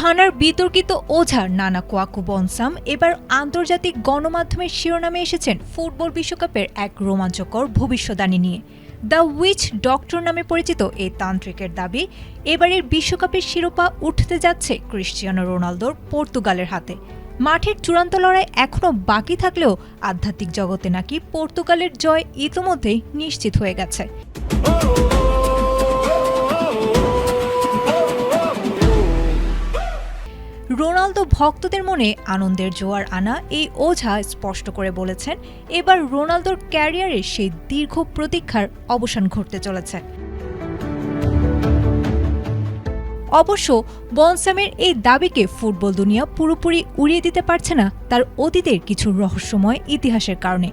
ঘানার বিতর্কিত ওঝা নানা কোয়াকু বনসাম এবার আন্তর্জাতিক গণমাধ্যমের শিরোনামে এসেছেন ফুটবল বিশ্বকাপের এক রোমাঞ্চকর ভবিষ্যদ্বাণী নিয়ে। দ্য উইচ ডক্টর নামে পরিচিত এই তান্ত্রিকের দাবি, এবারের বিশ্বকাপের শিরোপা উঠতে যাচ্ছে ক্রিশ্চিয়ানো রোনালদোর পর্তুগালের হাতে। মাঠের চূড়ান্ত লড়াই এখনও বাকি থাকলেও আধ্যাত্মিক জগতে নাকি পর্তুগালের জয় ইতোমধ্যেই নিশ্চিত হয়ে গেছে। রোনালদো ভক্তদের মনে আনন্দের জোয়ার আনা এই ওঝা স্পষ্ট করে বলেছেন, এবার রোনালদোর ক্যারিয়ারের সেই দীর্ঘ প্রতীক্ষার অবসান ঘটতে চলেছে। অবশ্য বনসামের এই দাবিকে ফুটবল দুনিয়া পুরোপুরি উড়িয়ে দিতে পারছে না তার অতীতের কিছু রহস্যময় ইতিহাসের কারণে।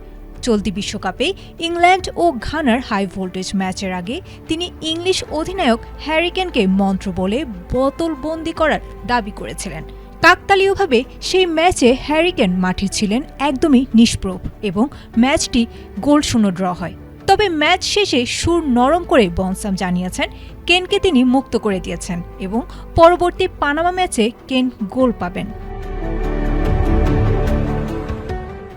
চলতি বিশ্বকাপে ইংল্যান্ড ও ঘানার হাই ভোল্টেজ ম্যাচের আগে তিনি ইংলিশ অধিনায়ক হ্যারি কেনকে মন্ত্র বলে বোতলবন্দি করার দাবি করেছিলেন। কাকতালীয়ভাবে সেই ম্যাচে হ্যারি কেন মাঠে ছিলেন একদমই নিষ্প্রভ এবং ম্যাচটি গোলশূন্য ড্র হয়। তবে ম্যাচ শেষে সুর নরম করে বনসাম জানিয়েছেন কেনকে তিনি মুক্ত করে দিয়েছেন এবং পরবর্তী পানামা ম্যাচে কেন গোল পাবেন।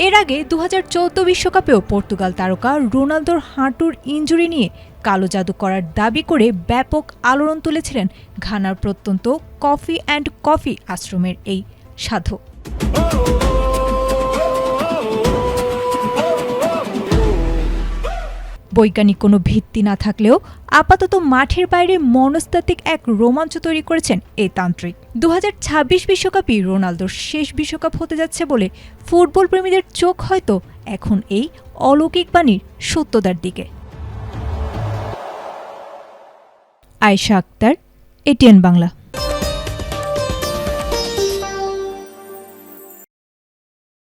এর আগে 2014 বিশ্বকাপেও পর্তুগাল তারকা রোনালদোর হাঁটুর ইনজুরি নিয়ে কালো জাদু করার দাবি করে ব্যাপক আলোড়ন তুলেছিলেন ঘানার প্রত্যন্ত কফি অ্যান্ড কফি আশ্রমের এই সাধক। বৈজ্ঞানিক কোনো ভিত্তি না থাকলেও আপাতত মাঠের বাইরে মনস্তাত্ত্বিক এক রোমাঞ্চ তৈরি করেছেন এই তান্ত্রিক। 2026 বিশ্বকাপই রোনালদোর শেষ বিশ্বকাপ হতে যাচ্ছে বলে ফুটবল প্রেমীদের চোখ হয়তো এখন এই অলৌকিক বাণীর সত্যতার দিকে। আয়েশা আক্তার, এটিএন বাংলা।